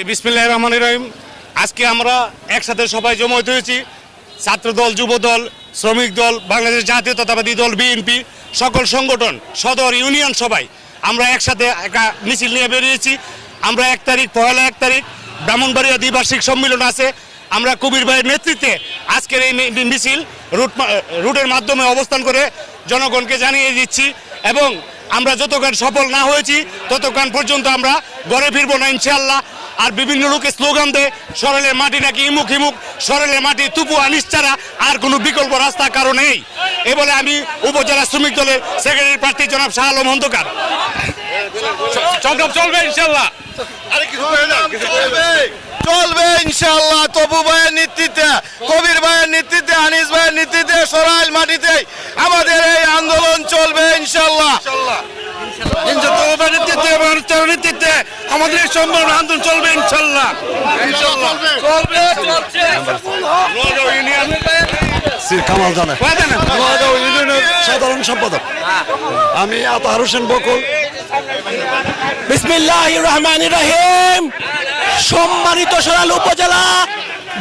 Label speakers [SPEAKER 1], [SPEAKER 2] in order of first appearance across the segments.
[SPEAKER 1] বিসমিল্লাহির রহমানির রহিম। আজকে আমরা একসাথে সবাই জমায়েত হয়েছি, ছাত্রদল, যুবদল, শ্রমিক দল, বাংলাদেশ জাতীয়তাবাদী দল, বিএনপি, সকল সংগঠন, সদর, ইউনিয়ন সবাই আমরা একসাথে একটা মিছিল নিয়ে বেরিয়েছি। আমরা 1 তারিখ, পহেলা 1 তারিখ ব্রাহ্মণবাড়িয়া দ্বিবার্ষিক সম্মেলন আছে। আমরা কবির ভাইয়ের নেতৃত্বে আজকের এই মিছিল রুটের মাধ্যমে অবস্থান করে জনগণকে জানিয়ে দিচ্ছি এবং আমরা যতক্ষণ সফল না হয়েছি ততক্ষণ পর্যন্ত আমরা ঘরে ফিরবো না ইনশাআল্লাহ। আর বিভিন্ন লোকে স্লোগান দেয় সরেলের মাটি নাকি ইমুক ইমুক, সরেলের মাটি তুপু আনিস ছাড়া আর কোনো বিকল্প রাস্তা কারো নেই। এ বলে আমি উপজেলা শ্রমিক দলের সেক্রেটারি প্রার্থী জনাব শাহ আলম খন্দকার। সংগ্রাম চলবে ইনশাআল্লাহ,
[SPEAKER 2] চলবে ইনশাআল্লাহ। তপু ভাইয়ের নেতৃত্বে, কবির ভাইয়ের নেতৃত্বে, আনিস ভাইয়ের নেতৃত্বে সরাইল মাটিতে আমাদের এই আন্দোলন চলবে ইনশাআল্লাহ।
[SPEAKER 1] নেতৃত্বে আমাদের এই সম্মেলন আন্দোলন চলবে ইনশাআল্লাহ।
[SPEAKER 3] সাধারণ সম্পাদক আমি আতাহার হোসেন বকুল।
[SPEAKER 4] বিসমিল্লাহির রহমানির রহিম। সম্মানিত সরাইল উপজেলা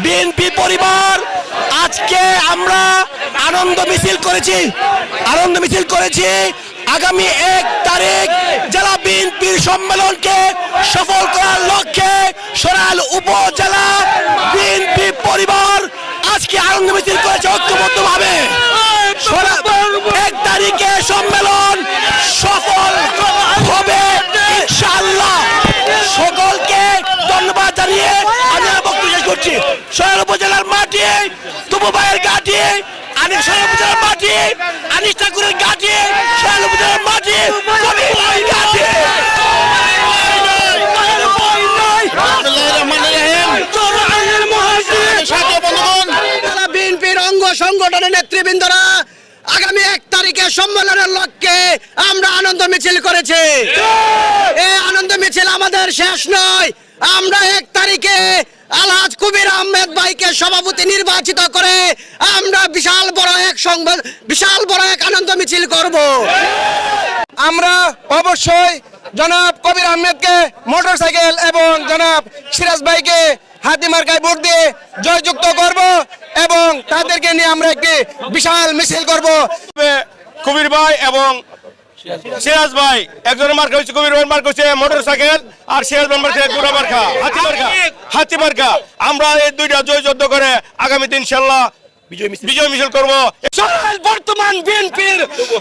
[SPEAKER 4] বিএনপি পরিবার, আজকে আমরা আনন্দ মিছিল করেছি। আগামী 1 তারিখ জেলা বিএনপির সম্মেলনকে সফল করার লক্ষ্যে সরাইল উপজেলা বিএনপি পরিবার আজকে আনন্দ মিছিল করেছে ঐক্যবদ্ধভাবে। 1 তারিখে সম্মেলন সফল হবে ইনশাআল্লাহ। সকলকে ধন্যবাদ জানিয়ে আমি বক্তব্য শেষ করছি। সরাইল উপজেলার মাটি, তপু ভাইয়ের ঘাঁটি, সরাইল উপজেলার মাটি, আনিস ঠাকুরের ঘাঁটি, সরাইল উপজেলার মাটি, কবির ভাইয়ের ঘাঁটি।
[SPEAKER 5] বিএনপির অঙ্গ সংগঠনের নেতৃবৃন্দরা আগামী 1 তারিখে সম্মেলনের লক্ষ্যে আমরা আনন্দ মিছিল করেছি। এই আনন্দ মিছিল আমাদের শেষ নয়। আমরা 1 তারিখে আলহাজ কবির আহমেদ ভাইকে সভাপতি নির্বাচিত করে আমরা বিশাল বড় এক আনন্দ মিছিল করব।
[SPEAKER 2] আমরা অবশ্যই জনাব কবির আহমেদকে মোটরসাইকেল এবং জনাব সিরাজ ভাইকে হাতি মার্কায় ভোট দিয়ে জয়যুক্ত করব এবং তাদেরকে নিয়ে আমরা একটি বিশাল মিছিল করব। কবির ভাই এবং সিরাজ ভাই, একজনের মার্কা হচ্ছে কবির ভাইয়ের মার্কা হচ্ছে মোটরসাইকেল আর সিরাজ ভাইয়ের মার্কা ঘোড়া মার্কা, হাতি মার্কা। আমরা এই দুইটা জয়যুদ্ধ করে আগামীতে ইনশাআল্লাহ বিজয় মিছিল করব।
[SPEAKER 4] বর্তমান বিএনপির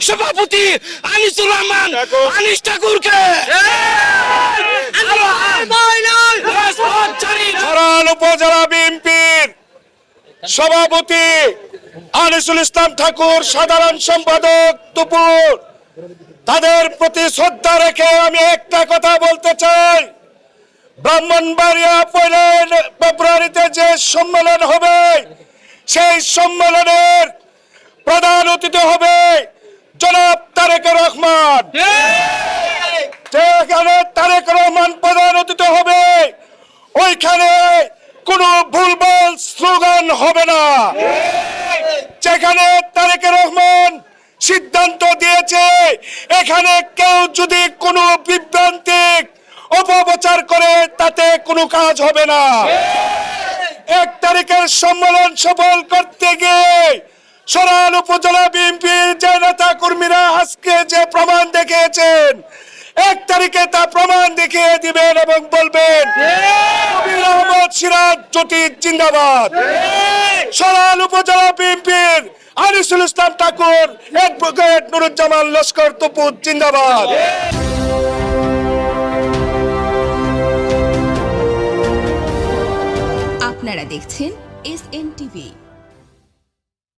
[SPEAKER 4] সভাপতি আনিসুর রহমান আনিস ঠাকুরকে,
[SPEAKER 1] সরাইল উপজেলা বিএনপির সভাপতি আনিসুল ইসলাম ঠাকুর, সাধারণ সম্পাদক দুপুর, তাদের প্রতি শ্রদ্ধা রেখে আমি একটা কথা বলতে চাই। ব্রাহ্মণবাড়িয়া 1 ফেব্রুয়ারিতে যে সম্মেলন হবে সেই সম্মেলনের প্রধান অতিথি হবে জনাব তারেক রহমান। যেখানে তারেক রহমান প্রধান অতিথি হবে ওইখানে কোনো ভুলভাল স্লোগান হবে না। যেখানে তারেক রহমান সিদ্ধান্ত দিয়েছে এখানে কেউ যদি কোনো বিভ্রান্তিক অপপ্রচার করে তাতে কোনো কাজ হবে না। 1 তারিখের সম্মেলন সফল করতে গিয়ে সরাইল উপজেলা বিএনপির যে নেতা কর্মীরা আজকে যে প্রমাণ দেখিয়েছেন 1 তারিখে তা প্রমাণ দেখিয়ে দিবেন এবং বলবেন কবির আহমদ সিরাজ জ্যোতি জিন্দাবাদ। সরাইল উপজেলা বিএনপির আনিসুল ইসলাম ঠাকুর, অ্যাডভোকেট নুরুজ্জামান লস্কর তপু জিন্দাবাদ।
[SPEAKER 6] আপনারা দেখছেন SN TV।